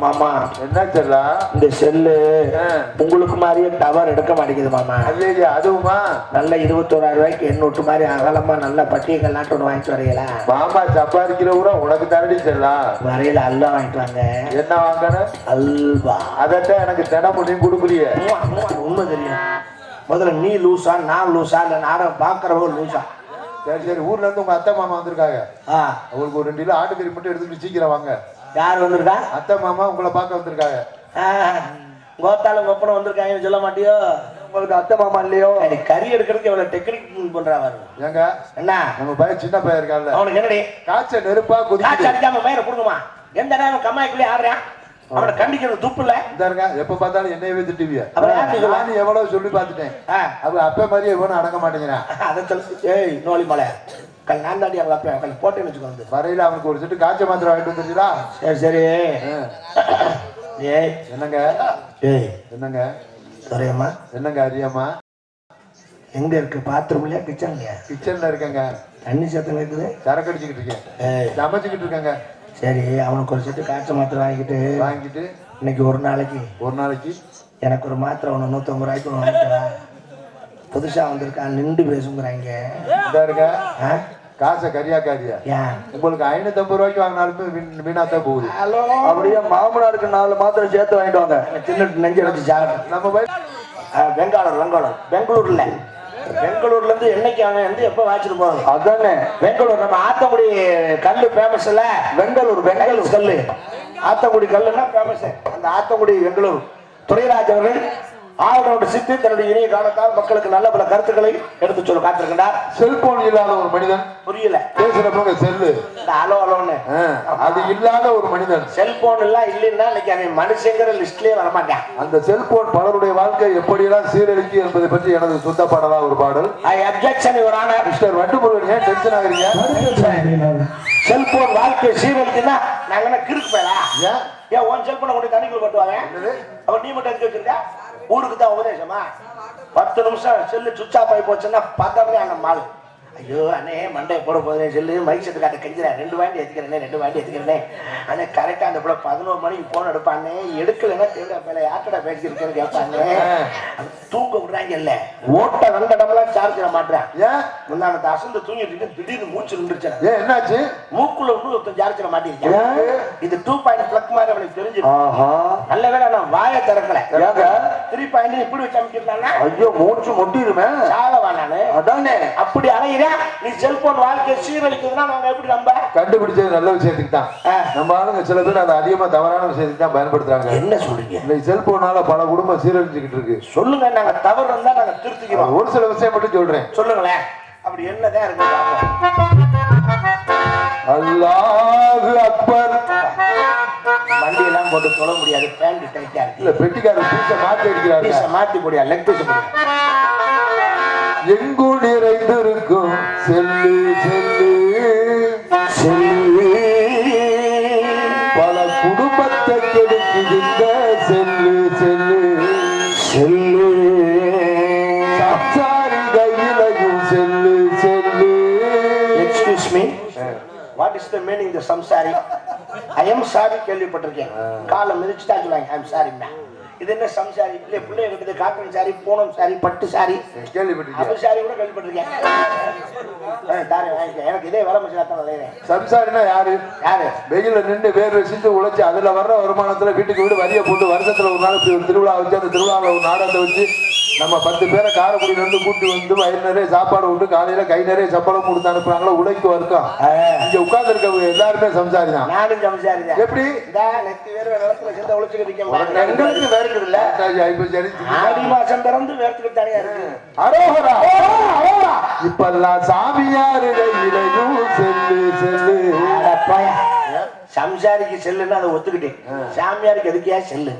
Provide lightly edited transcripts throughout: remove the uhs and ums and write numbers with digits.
மாமா என்ன செல்லா இந்த செல்லு உங்களுக்கு மாதிரியே டவர் எடுக்க மாட்டேங்குது மாமா. ஐயா அதுவுமா நல்ல 21,000 ரூபாய்க்கு எண்ணூட்டு மாதிரி அகலமா நல்ல பட்டியங்கள்லாம் ஒன்று வாங்கிட்டு வரீங்களா? மாமா சம்பாதிக்கிற கூட உனக்கு தரடி செல்லா வரையில அல்வா வாங்கிட்டு வாங்க. என்ன வாங்கணும்? அல்வா. அதத்தான் எனக்கு தினம் முடியும் கொடுக்குறிய. உண்மை தெரியும். முதல்ல நீ லூசா நான் லூசா இல்ல நாடகம் பாக்குறவோ லூசா? சரி சரி, ஊர்ல இருந்து உங்க அத்தை மாமா வந்திருக்காங்க. அவங்களுக்கு ஒரு 2 கிலோ ஆட்டுக்கறி மட்டும் எடுத்துட்டு சீக்கிரம் வாங்க. யார் வந்திருக்கா? அத்தை மாமா உங்களை பார்க்க வந்திருக்காங்க. கோத்தாலும் கொப்பனம் வந்திருக்காங்கன்னு சொல்ல மாட்டியோ? உங்களுக்கு அத்தை மாமா இல்லையோ? கறி எடுக்கிறதுக்கு எவ்வளவு டெக்னிக் பண்றாங்க ஏங்க. என்ன நம்ம பையன் சின்ன பையன் இருக்கான்ல, அவனுக்கு என்னடி காய்ச்ச நெருப்பா கொதிச்சு அடிக்காம மயிரை கொடுக்குமா? எந்த நேரம் கம்மாய்க்குள்ளே ஆடுறான். அவனை கண்டிக்கிறது துப்பு இல்ல. எப்ப பார்த்தாலும் என்னையவே திட்டுவிய. நானும் எவ்வளவு சொல்லி பார்த்துட்டேன். அது அப்ப மாதிரியே எவனும் அடங்க மாட்டேங்கிறான். அதை சொல்லி ஏய் நோலி மலை நான் தாண்டி அவங்க அப்ப போட்டேன்னு வச்சுக்கோங்க. வரையில அவனுக்கு ஒரு செட்டு காய்ச்ச மாத்திரை வாங்கிட்டு வந்துருச்சுடா. சரி சரி. ஏய் என்னங்க? ஏய் என்னங்க? துரையம்மா என்னங்க? அரியம்மா எங்க இருக்கு? பாத்ரூம் இல்லையா கிச்சன்லயா? கிச்சன்ல இருக்கங்க. தண்ணி சத்தம் இருக்குது. சரக்கு அடிச்சுக்கிட்டு இருக்கேன். சமைச்சுக்கிட்டு இருக்கங்க. சரி, அவனுக்கு ஒரு செட்டு காய்ச்ச மாத்திரை வாங்கிட்டு இன்னைக்கு ஒரு நாளைக்கு எனக்கு ஒரு மாத்திரை ஒன்று 150 ரூபாய்க்கு வாங்கிக்கிறா. புதுசா வந்திருக்கான் நின்று பேசுங்கிறாங்க. காசை கரியாக்காரியா? உங்களுக்கு 550 ரூபாய்க்கு வாங்கினாலுமே வீணாத்தான் போகுது. அப்படியே மாமனாருக்கு 4 மாத்திரை சேர்த்து வாங்கிட்டு வாங்க. சின்ன நெஞ்சு வச்சு சாக நம்ம பெங்களூர்ல பெங்களூர்ல இருந்து என்னைக்கு அவன் வந்து எப்ப வாங்கிட்டு போறாங்க? அதானே பெங்களூர். நம்ம ஆத்தங்குடி கல்லு ஃபேமஸ் இல்ல? பெங்களூர் கல்லு. ஆத்தங்குடி கல்லுன்னா ஃபேமஸ். அந்த ஆத்தங்குடி பெங்களூர் துரைராஜ் அவர்கள் ஆல்ரவுண்ட் சித்தி தன்னுடைய இணைய காலத்தால் மக்களுக்கு நல்ல பல கருத்துக்களை எடுத்து சொல்ல காத்திருக்கிறார். செல்போன் இல்லாத ஒரு மனிதன். புரியல பேசுறப்ப செல்லு அலோ அலோன்னு அது இல்லாத ஒரு மனிதன். செல்போன் எல்லாம் இல்லைன்னா இன்னைக்கு அவன் மனுஷங்கிற லிஸ்ட்லயே வரமாட்டான். அந்த செல்போன் பலருடைய வாழ்க்கை எப்படியெல்லாம் சீரழிக்கு என்பதை பற்றி எனது சொந்த பாடலா ஒரு பாடல். I objection your honour. Mister Vandumurugan ஏன் டென்ஷன் ஆகுறீங்க? செல்போன் வாழ்க்கை சீரழிக்குன்னா நாங்க என்ன கிறுக்கு போயலா? ஏன் உன் செல்போனை கொண்டு தண்ணிக்குள்ள போட்டுவாங்க? அவன் நீ மட்டும் எடுத்து வச்சிருக்க? ஊருக்கு தான் உபதேசமா? 10 நிமிஷம் செல்லு சுவிட்ச் ஆஃப் ஆகி போச்சுன்னா பார்த்தா அந்த மால் ஐயோ அண்ணே மண்டை போட போதே செல்லு மைக் செட்டு காட்ட கெஞ்சிறேன் 2 வாண்டி எடுத்துக்கிறேனே அண்ணே கரெக்டா அந்த கூட 11 மணிக்கு போன் எடுப்பானே எடுக்கலைன்னா தேவை யார்கிட்ட பேசியிருக்கேன்னு கேட்பாங்க. தூங்க விடுறாங்க இல்ல ஓட்ட வந்தடமெல்லாம் சார்ஜ் மாட்டேன். ஏன் முன்னாடி அசந்து தூங்கிட்டு திடீர்னு மூச்சு நின்றுச்சேன். ஏன் என்னாச்சு? மூக்குள்ள இன்னும் சார்ஜ் மாட்டிருக்கேன். இது 2 பாயிண்ட் பிளக் மாதிரி அவனுக்கு தெரிஞ்சு நல்ல வேலை நான் வாயை திறக்கல. 3 பாயிண்ட் இப்படி வச்சு அமைக்கிறாங்க. ஐயோ மூச்சு முட்டிருமே சாகவா நானு? அதானே அப்படி அலையிற நீ செல்போன் வாழ்க்கை சீரழிக்குதுன்னா நாங்க எப்படி நம்ப? கண்டுபிடிச்சது நல்ல விஷயத்துக்கு தான். நம்ம ஆளுங்க சில பேர் அதை அதிகமா தவறான விஷயத்துக்கு தான் பயன்படுத்துறாங்க. என்ன சொல்றீங்க? இந்த செல்போனால பல குடும்பம் சீரழிச்சுக்கிட்டு இருக்கு. சொல்லுங்க, நாங்க தவறு இருந்தா நாங்க திருத்திக்கிறோம். ஒரு சில விஷயம் மட்டும் சொல்றேன், சொல்லுங்களேன். அப்படி என்னதான் இருக்கு? அல்லாஹு அக்பர். வண்டி எல்லாம் போட்டு சொல்ல முடியாது, பேண்ட் டைட்டா இருக்கு. இல்ல பெட்டிக்காரர் பீஸை மாத்தி அடிக்கிறாரு. பீஸை மாத்தி போடியா, லெக் பீஸ் போடியா. எங்கு நிறைந்திருக்கும் செல்லு செல்லு செல்லு பல குடும்பத்தை கெடுக்குதுங்க செல்லு செல்லு செல்லு சம்சாரி கையிலையும் cell cell. Excuse me, what is the meaning the சம்சாரி? ஐ எம் சாரி கேள்விப்பட்டிருக்கேன். காலை மிதிச்சுட்டா சொல்லுவாங்க ஐ எம் சாரி. இது என்ன சம்சாரி? இல்ல பிள்ளைய கட்டுது காட்டன் சாரி, பூனம் சாரி, பட்டு சாரி கேள்விப்பட்டிருக்கேன். அது சாரி கூட கேள்விப்பட்டிருக்கேன். எனக்கு இதே வேலை மனுஷன். சம்சாரினா யாரு? வெயில நின்று வேறு செஞ்சு உழைச்சு அதுல வர்ற வருமானத்துல வீட்டுக்கு வீடு வரிய போட்டு வருஷத்துல ஒரு நாள் ஒரு திருவிழா வச்சு அந்த திருவிழாவில் ஒரு நாடகத்தை வச்சு நம்ம 10 பேரை காரைக்குடியில இருந்து கூட்டி வந்து வயிறு நிறைய சாப்பாடு விட்டு காலையில கை நிறைய சம்பளம் கொடுத்து அனுப்புறாங்களோ உழைக்கு வர்க்கம். இங்க உட்கார்ந்து இருக்க எல்லாருமே சம்சாரி தான். நானும் சம்சாரி தான். எப்படி எங்களுக்கு வேர்க்குது இல்ல? ஆடி மாசம் பிறந்து வேர்த்துக்கிட்டு தனியா இருக்கு. அரோகரா இப்பெல்லாம் சாமியார் இலையும் செல்லு செல்லு. சம்சாரிக்கு செல்லுன்னு அதை ஒத்துக்கிட்டேன். சாமியாருக்கு எதுக்கியா செல்லு?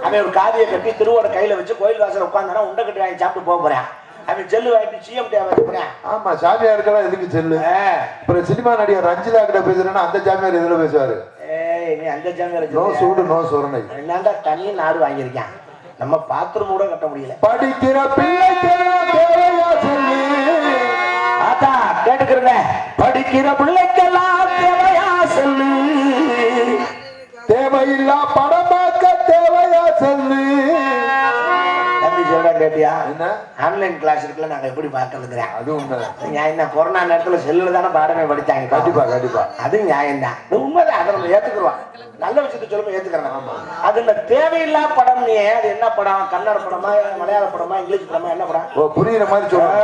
அவன் ஒரு காவியை கட்டி திருவோட கையில வச்சு கோயில் வாசல உட்கார்ந்தானா உண்டை கட்டி வாங்கி சாப்பிட்டு போக போறேன். அவன் செல்லு வாங்கிட்டு சிஎம் வச்சு போறேன். ஆமா சாமியாருக்கெல்லாம் எதுக்கு செல்லு? அப்புறம் சினிமா நடிகர் ரஞ்சிதா கிட்ட பேசுறேன்னா அந்த சாமியார் எதுல பேசுவாரு? நீ அந்த சாமியார் நோ சூடு நோ சுரணை. என்னடா தனி நாடு வாங்கியிருக்கான், நம்ம பாத்ரூம் கூட கட்ட முடியல. படிக்கிற பிள்ளைக்கெல்லாம் தேவையா சொல்லு? ஆத்தா கேட்டுக்கிறேன். படிக்கிற பிள்ளைக்கெல்லாம் தேவையா சொல்லு? தேவை தேவையில்லா படம் பார்க்க தேவையா சொல்லு. தம்பி சொல்றேன் கேட்டியா? என்ன ஆன்லைன் கிளாஸ் இருக்குல்ல, நாங்க எப்படி பார்க்கறதுங்கிறேன். அது உண்மை. என்ன கொரோனா நேரத்துல செல்லுல தானே பாடமே படிச்சாங்க. கண்டிப்பா கண்டிப்பா அது நியாயம் தான், உண்மைதான். அதை நம்ம ஏத்துக்குறோம். நல்ல விஷயத்த சொல்லும்போது ஏத்துக்கிறேன். அதுல தேவையில்லா படம் நீ அது என்ன படம்? கன்னட படமா, மலையாள படமா, இங்கிலீஷ் படமா, என்ன படம்? ஓ புரியுற மாதிரி சொல்ற.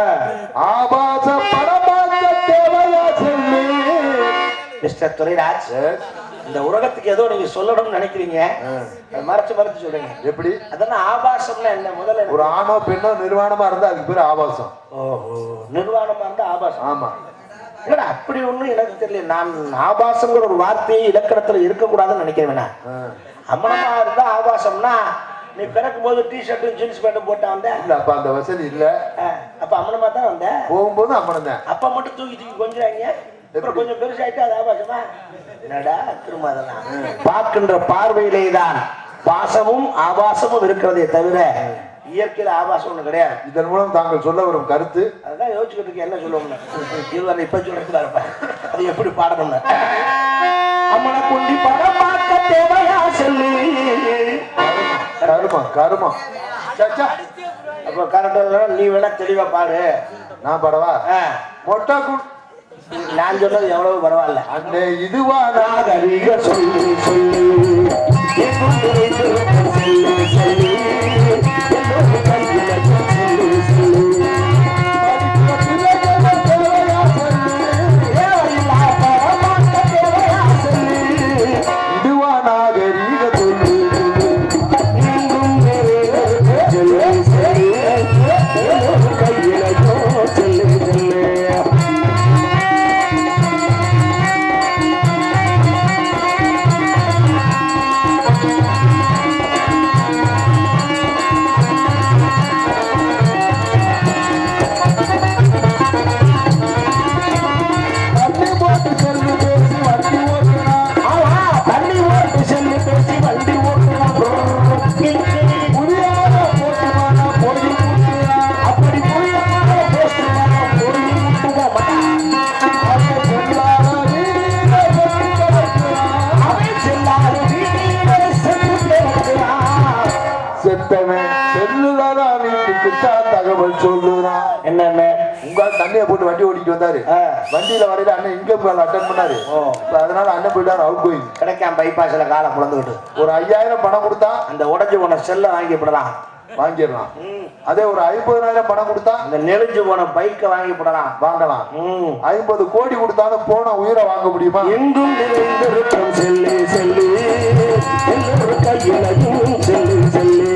ஆபாச படம் பார்க்க தேவையா சொல்லு. மிஸ்டர் துரைராஜ், இந்த உலகத்துக்கு ஏதோ நீங்க சொல்லணும்னு நினைக்கிறீங்க, மறைச்சு மறைச்சு சொல்றீங்க. எப்படி? அதெல்லாம் ஆபாசம்னா என்ன? முதல்ல ஒரு ஆணோ பெண்ணோ நிர்வாணமா இருந்தா அதுக்கு பேரு ஆபாசம். ஓஹோ, நிர்வாணமா இருந்தா ஆபாசம். ஆமா. இல்லடா, அப்படி ஒண்ணும் எனக்கு தெரியல. நான் ஆபாசங்கிற ஒரு வார்த்தையை இலக்கணத்துல இருக்கக்கூடாதுன்னு நினைக்கிறேன். அம்மனமா இருந்தா ஆபாசம்னா நீ பிறக்கும் போது டிஷர்ட்டும் ஜீன்ஸ் பேண்ட்டும் போட்டா வந்த இல்ல, அப்ப அந்த வசதி இல்ல. அப்ப அம்மனமா தான் வந்த. போகும்போது அம்மனம் தான். அப்ப மட்டும் தூக்கி தூக்கி கொஞ்சம் அப்புறம் கொஞ்சம் பெருசாயிட்டு அது ஆபாசமா? என்னடா திரும்ப அதெல்லாம் பார்க்கின்ற பார்வையிலே தான் பாசமும் ஆபாசமும் இருக்கிறதே தவிர இயற்கையில ஆபாசம் ஒண்ணு கிடையாது. இதன் மூலம் தாங்கள் சொல்ல வரும் கருத்து அதான் யோசிச்சுக்கிட்டு இருக்கேன், என்ன சொல்லுவோம்னு. இருவாரு இப்ப சொல்லிட்டு இருப்பேன், அது எப்படி பாடணும்னு. அம்மனை கொண்டி படம் பார்க்க தேவையா சொல்லு. கருமம் கருமம். அப்ப கரெக்டா நீ வேணா தெளிவா பாடு. நான் படவா? மொட்டா நான் சொன்னது எவ்வளவு பரவாயில்ல. அண்ணே இதுவா நாகரிக சொல்லு சொல்லு இதுவா நாகரீக சொல்லு. தகவல் சொல்லுறான். என்ன உங்க தண்ணியை போட்டு வண்டி ஓட்டிட்டு வந்தாரு. வண்டியில வரையில அண்ணன் இன்கம் கால் அட்டன் பண்ணாரு. அதனால அண்ணன் போயிட்டாரு அவுட் கோயிங். கிடைக்காம பைபாஸ்ல காலை குழந்துக்கிட்டு ஒரு 5000 பணம் கொடுத்தா அந்த உடஞ்சு போன செல்ல வாங்கிவிடலாம், வாங்கிடலாம். அதே ஒரு 50,000 பணம் கொடுத்தா அந்த நெளிஞ்சு போன பைக்கை வாங்கி விடலாம், வாங்கலாம். 50 கோடி கொடுத்தாலும் போன உயிரை வாங்க முடியுமா? எங்கும் நிறைந்திருக்கும் செல்லு செல்லு எல்லோரும் கையிலையும் செல்லு செல்லு.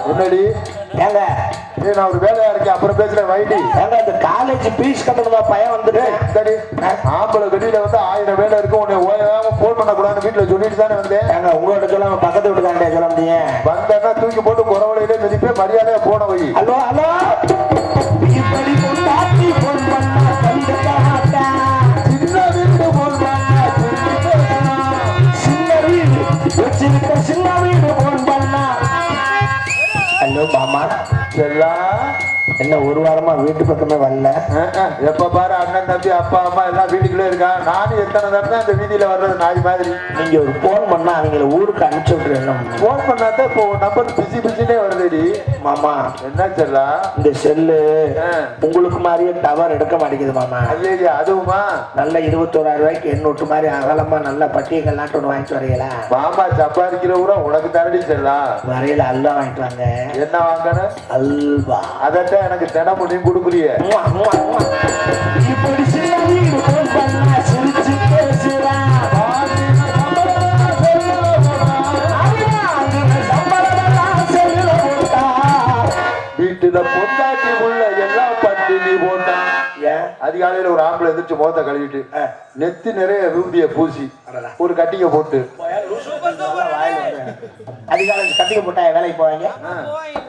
முன்னாடி ஏங்க நான் ஒரு வேலையா இருக்கேன், அப்புறம் பேசுறேன். வைடி ஏங்க இந்த காலேஜ் பீஸ் கட்டணுமா பையன் வந்துட்டு ஆம்பளை வெளியில வந்து 1000 வேலை இருக்கு, உன்னை ஓயாம போன் பண்ண கூடாதுன்னு வீட்டுல சொல்லிட்டு தானே வந்தேன். ஏங்க உங்கள்கிட்ட சொல்லாம பக்கத்து வீட்டுக்காரே சொல்ல முடியும். வந்தா தூக்கி போட்டு குறவழையிலே மிதிப்பே, மரியாதையா போன வை. ஹலோ ஹலோ, இப்படி கொண்டாட்டி போன் பண்ணா கண்டுக்க மாட்டேன். சின்ன வீடு போன் பண்ணா சின்ன வீடு வச்சிருக்க சின்ன வீடு போன் பண்ணா. ஹலோ மாமா செல்லா, என்ன ஒரு வாரமா வீட்டு பக்கமே வரல? எப்ப பாரு அண்ணன் தம்பி அப்பா அம்மா எல்லாம் வீட்டுக்குள்ளே இருக்கா. நானும் எத்தனை தடவை அந்த வீதியில வர்றது நாய் மாதிரி. நீங்க ஒரு போன் பண்ணா அவங்கள ஊருக்கு அனுப்பிச்சு விட்டுருங்க. போன் பண்ணாதான் இப்போ நம்பர் பிஸி பிஸினே வருதுடி. மாமா என்ன செல்லா, இந்த செல்லு உங்களுக்கு மாதிரியே டவர் எடுக்க மாட்டேங்குது மாமா. ஐயா அதுவுமா? நல்ல 21,000 ரூபாய்க்கு எண்ணூட்டு மாதிரி அகலமா நல்ல பட்டியல் நாட்டு ஒண்ணு வாங்கிட்டு வரீங்களா? மாமா சம்பாதிக்கிற ஊரா உனக்கு தரடி செல்லா. வரையில அல்வா வாங்கிட்டு வாங்க. என்ன வாங்கணும்? அல்வா. அதத்தான் எனக்கு தினமும் நீ கொடுக்குறிய. இப்படி சின்ன வீடு போன் பண்ணா சிரிச்சு பேசுறா. வீட்டுல பொண்டாட்டி உள்ள எல்லாம் பட்டு நீ போட்டா. அதிகாலையில ஒரு ஆம்பளை எதிர்த்து முகத்தை கழுவிட்டு நெத்தி நிறைய விபூதிய பூசி ஒரு கட்டிங்க போட்டு அதிகாலை கட்டிக்க போட்டா வேலைக்கு போவாங்க.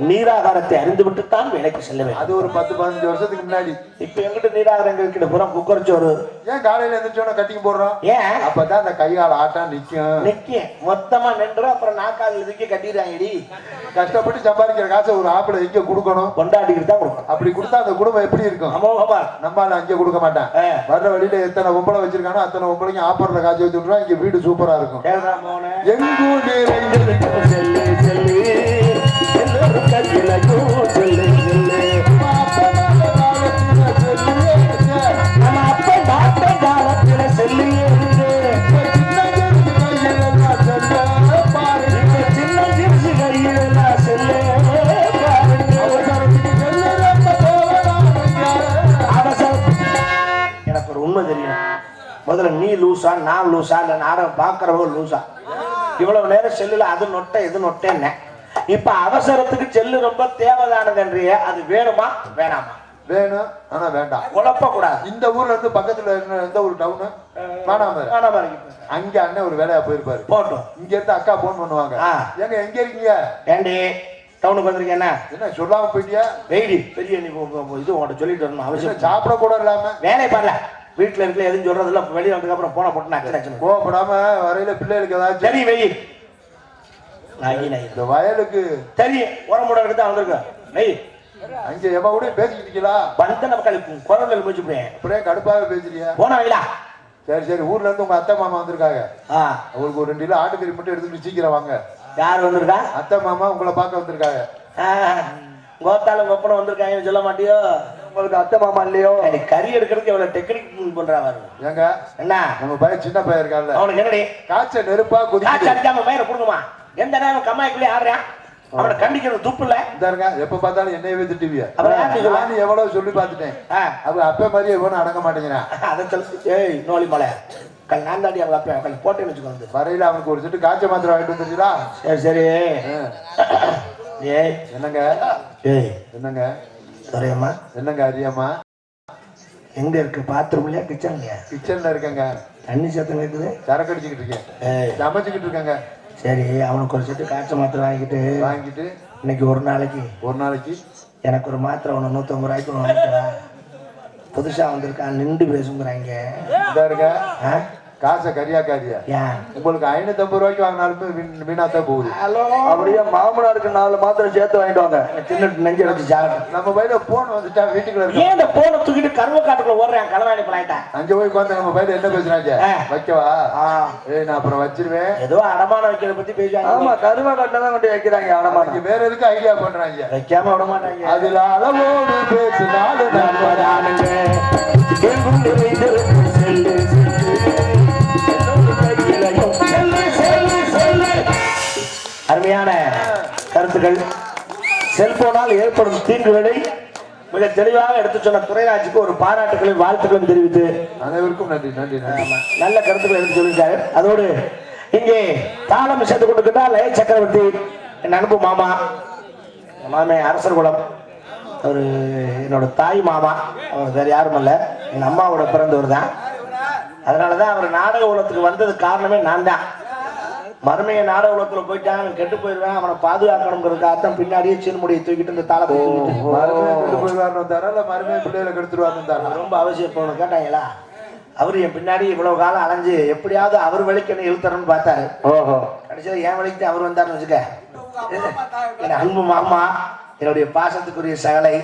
நீராகாரத்தை அறிந்து விட்டுத்தான் வேலைக்கு செல்ல வேண்டும். அது ஒரு 10-15 வருஷத்துக்கு முன்னாடி. இப்ப எங்கிட்ட நீராகாரம் இருக்கிற புறம் குக்கர் சோறு. ஏன் காலையில எந்திரிச்சோன்னா கட்டிக்கு போடுறோம்? ஏன் அப்பதான் அந்த கையால் ஆட்டம் நிக்கும் மொத்தமா நின்று அப்புறம் நாக்கால் இதுக்கே கட்டிடுறாங்கடி. கஷ்டப்பட்டு சம்பாதிக்கிற காசை ஒரு ஆப்பிள எங்க கொடுக்கணும்? கொண்டாடிக்கிட்டு தான் கொடுக்கணும். அப்படி கொடுத்தா அந்த குடும்பம் எப்படி இருக்கும்? அமோகமா. நம்மால அங்கே கொடுக்க மாட்டான். வர்ற வழியில எத்தனை ஒம்பளை வச்சிருக்கானோ அத்தனை ஒம்பளைக்கும் ஆப்பர்ல காய்ச்சி வச்சு விட்டுருவா. இங்க வீடு சூப்பரா இருக்கும். எங்கூர் செல்லு செல்லு எல்லோரும் கட்டிலையும் செல்லு செல்லு நம்ம அப்ப டாக்டர் காலத்துல செல்லு சின்ன ஜிப்ஸு கையில செல்லு எனக்கு ஒரு உண்மை தெரியும். முதல்ல நீ லூசா நான் லூசா இல்ல நாடகம் பாக்குறவோ லூசா? இவ்வளவு நேரம் செல்லுல அது நொட்டை இது நொட்டேன்ன. இப்ப அவசரத்துக்கு செல்லு ரொம்ப தேவைதானதுன்றிய. அது வேணுமா வேணாமா? வேணும், ஆனா வேண்டாம். குழப்ப கூடாது. இந்த ஊர்ல இருந்து பக்கத்துல எந்த ஒரு டவுனு காணாம அங்க அண்ணன் ஒரு வேலையா போயிருப்பாரு. போட்டோம். இங்க இருந்து அக்கா போன் பண்ணுவாங்க. எங்க எங்க இருக்கீங்க? ஏண்டி டவுனுக்கு வந்திருக்கேன்? என்ன சொல்லாம போயிட்டியா? வெயிடி பெரிய நீ இது உங்கள்கிட்ட சொல்லிட்டு வரணும் அவசியம். சாப்பிட கூட இல்லாம வேலை பண்ணல. வீட்டுல இருக்க எதுவும் சொல்றது இல்ல. வெளியே வந்ததுக்கு அப்புறம் போன போட்டு நச்சு கோவப்படாம வரையில பிள்ளைகளுக்கு ஏதாச்சும் சரி வெயில் இந்த வயலுக்கு தெரியும். உரமுட எடுத்து வந்திருக்க வெயில் அங்க எவ கூட பேசிக்கிட்டீங்களா? வந்த மக்கள் குரல் முடிச்சுப்பேன். அப்படியே கடுப்பாக பேசுறியா? போன வைலா. சரி சரி, ஊர்ல இருந்து உங்க அத்தை மாமா வந்திருக்காங்க. அவங்களுக்கு ஒரு 2 கிலோ ஆட்டுக்கறி மட்டும் எடுத்துட்டு சீக்கிரம் வாங்க. யார் வந்திருக்கா? அத்தை மாமா உங்களை பார்க்க வந்திருக்காங்க. கோத்தாலும் கொப்பனை வந்திருக்காங்கன்னு சொல்ல மாட்டியோ? உங்களுக்கு அத்தை மாமா இல்லையோ? கறி எடுக்கிறதுக்கு எவ்வளவு டெக்னிக் பண்றாங்க. ஏங்க என்ன நம்ம பையன் சின்ன பையன் இருக்கான்ல, அவனுக்கு என்னடி காய்ச்ச நெருப்பா கொதிக்காம மயிரை கொடுக்குமா? எந்த நேரம் கம்மாய்க்குள்ளே ஆடுறான். அவனை கண்டிக்கிறது துப்பு இல்ல. எப்ப பார்த்தாலும் என்னையவே திட்டுவியா? நான் எவ்வளவு சொல்லி பார்த்துட்டேன். அவ அப்ப மாதிரியே எவனும் அடங்க மாட்டேங்கிறான். அதை சொல்லி நோலி மலை நான் தாண்டி அவங்க அப்ப போட்டேன்னு வச்சுக்கோங்க. வரையில அவனுக்கு ஒரு செட்டு காய்ச்ச மாத்திரம் வாங்கிட்டு வந்துருச்சுடா. சரி சரி. ஏய் என்னங்க? ஏய் என்னங்க? சரியம்மா என்னங்க? அரியம்மா எங்க இருக்கு? பாத்ரூம்லயா கிச்சன்லயா? கிச்சன்ல இருக்கங்க. தண்ணி சத்தம் இருக்குது. சரக்கு அடிச்சுக்கிட்டு இருக்கேன். சமைச்சுக்கிட்டு இருக்கங்க. சரி, அவனுக்கு ஒரு செட்டு காய்ச்ச மாத்திரை வாங்கிட்டு இன்னைக்கு ஒரு நாளைக்கு எனக்கு ஒரு மாத்திரை ஒன்று 150 ரூபாய்க்கு வாங்கிட்டா. புதுசா வந்திருக்கான் நின்று பேசுங்கிறாங்க. காசை கரியாக்காதியா? உங்களுக்கு 550 ரூபாய்க்கு வாங்கினாலுமே வீணாத்தான் போகுது. ஹலோ, அப்படியே மாமனாருக்கு 4 மாத்திரை சேர்த்து வாங்கிட்டு வாங்க. தின்னுட்டு நெஞ்சு வச்சு சாப்பிட்டு நம்ம பையில போன் வந்துட்டா வீட்டுக்குள்ள இருக்கு. ஏன் இந்த போனை தூக்கிட்டு கருவ காட்டுக்குள்ள ஓடுறேன்? களவாணி பழாயிட்டா அங்க போய் உட்காந்து நம்ம பையில என்ன பேசுறாங்க? வைக்கவா? ஏய் நான் அப்புறம் வச்சிருவேன். ஏதோ அடமானம் வைக்கிறத பத்தி பேசுவாங்க. ஆமா, கருவ காட்டுல தான் கொண்டு வைக்கிறாங்க அடமானம். வேற எதுக்கு ஐடியா பண்றாங்க? வைக்காம விட மாட்டாங்க. அதுல அளவோடு பேசினாலும் நம்பரானுங்க. அருமையான கருத்துக்கள். செல்போனால் ஏற்படும் தீங்குகளை மிக தெளிவாக எடுத்து சொன்ன துரைராஜுக்கு ஒரு பாராட்டுகளையும் வாழ்த்துக்களும் தெரிவித்து அனைவருக்கும் நன்றி. நன்றி. நல்ல கருத்துக்களை எடுத்து சொல்லியிருக்காரு. அதோடு இங்கே தாளம் சேர்த்து கொண்டிருக்கிறார் லய சக்கரவர்த்தி, என் அன்பு மாமா. மாமே அரசர் குலம். அவர் என்னோட தாய் மாமா. அவர் வேற யாரும் இல்ல, என் அம்மாவோட பிறந்தவர் தான். அதனாலதான் அவர் நாடக உலகத்துக்கு வந்தது காரணமே நான் தான். மருமையை நாடக உலகத்துல போயிட்டான், கெட்டு போயிருவேன், அவனை பாதுகாக்கணுங்கிறதுக்காகத்தான் பின்னாடியே சீன்முடியை தூக்கிட்டு இந்த தாளத்தை மருமையை பிள்ளைகளை கெடுத்துருவாருன்னு ரொம்ப அவசியம். போன கேட்டாங்களா? அவரு என் பின்னாடி இவ்வளவு காலம் அலைஞ்சு எப்படியாவது அவர் வழிக்கு என்ன இழுத்தரன்னு பார்த்தாரு. ஓஹோ, கடைசியில் என் வழிக்கு அவர் வந்தாருன்னு வச்சுக்க. என் அன்பு மாமா, என்னுடைய பாசத்துக்குரிய சகலை.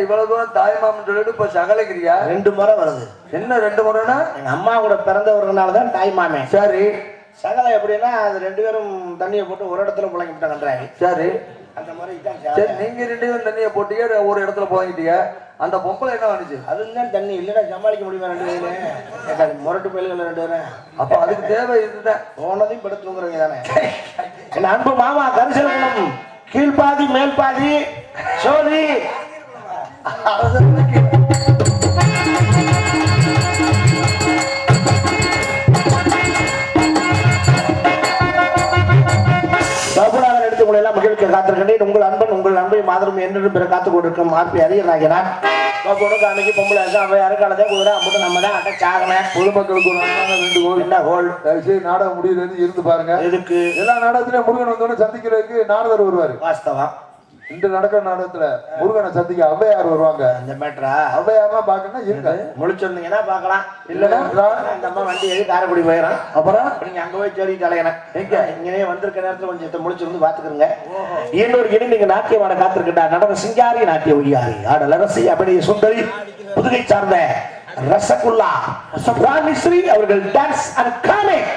இவ்வளவு தூரம் தாய் மாமன் சொல்லிட்டு இப்ப சகலைக்கிறியா? 2 முறை வருது. என்ன 2 முறைன்னா? எங்க அம்மா கூட பிறந்தவர்களாலதான் தாய் மாமன். சரி, சகலை எப்படின்னா அது 2 பேரும் தண்ணியை போட்டு ஒரு இடத்துல புழங்கிட்டாங்க. சரி, அந்த மாதிரி சரி. நீங்க 2 பேரும் தண்ணியை போட்டீங்க, ஒரு இடத்துல புழங்கிட்டீங்க. அந்த பொம்பளை என்ன வந்துச்சு? அதுதான் தண்ணி இல்லைன்னா சமாளிக்க முடியுமா? 2 பேரும் முரட்டு பயில்கள் 2 பேரும். அப்ப அதுக்கு தேவை இதுதான். போனதையும் படுத்துங்கிறவங்க தானே. என் அன்பு மாமா கரிசலம் கீழ்பாதி மேல் பாதி சோதி எடுத்து உங்களை எல்லாம் மகிழ்ச்சி காத்திருக்கின்றேன். உங்கள் அன்பன் உங்கள் அன்பை மாதிரி என்று பிற காத்து கொண்டிருக்கும் மார்பி அறியறாகிறான் பொண்ணுக்கு அன்னைக்கு பொம்பளை அவ அரைக்காலதே குதிரை அப்படி நம்ம தான் அட்டை சாகன பொதுமக்களுக்கு ஒரு அன்பான 2 கோல். என்ன கோல் தயவுசெய்து நாடகம் முடியலன்னு இருந்து பாருங்க. எதுக்கு எல்லா நாடகத்திலயும் முருகன் வந்தோடனே சந்திக்கிறதுக்கு நாரதர் வருவாரு. வாஸ்தவம் இந்த நடக்கிற நாடகத்துல முருகனை சந்திக்க ஔவையார் வருவாங்க. அந்த மேட்டரா ஔவையார்லாம் பாக்கணும் இருங்க. முழிச்சிருந்தீங்கன்னா பாக்கலாம் இல்லன்னா அந்த அம்மா வண்டி எழுதி காரைக்குடி போயிடும். அப்புறம் நீங்க அங்க போய் சொல்லி தலையணும் எங்க இங்கே வந்திருக்க நேரத்துல கொஞ்சம் முழிச்சிருந்து பாத்துக்கிறங்க. இன்னொரு இனி நீங்க நாட்டியமான காத்திருக்கின்ற நடன சிங்காரி நாட்டிய ஒய்யாரி ஆடல் அரசி அப்படி சுந்தரி புதுகை சார்ந்த ரசகுல்லா ராணிஸ்ரீ அவர்கள் டான்ஸ் அண்ட் காமிக்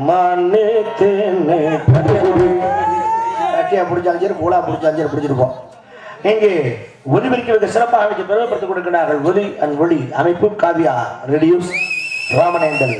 மண்ணே தேனே கட்டியா பிடிச்சாலும் சரி பூலா பிடிச்சாலும் சரி பிடிச்சிருப்போம். இங்கே ஒலிபெருக்க சிறப்பாக அமைச்சு பெருமைப்படுத்திக் கொடுக்கிறார்கள் ஒலி அண்ட் ஒளி அமைப்பு காவியா ரெடியூஸ் ராமநேந்தல்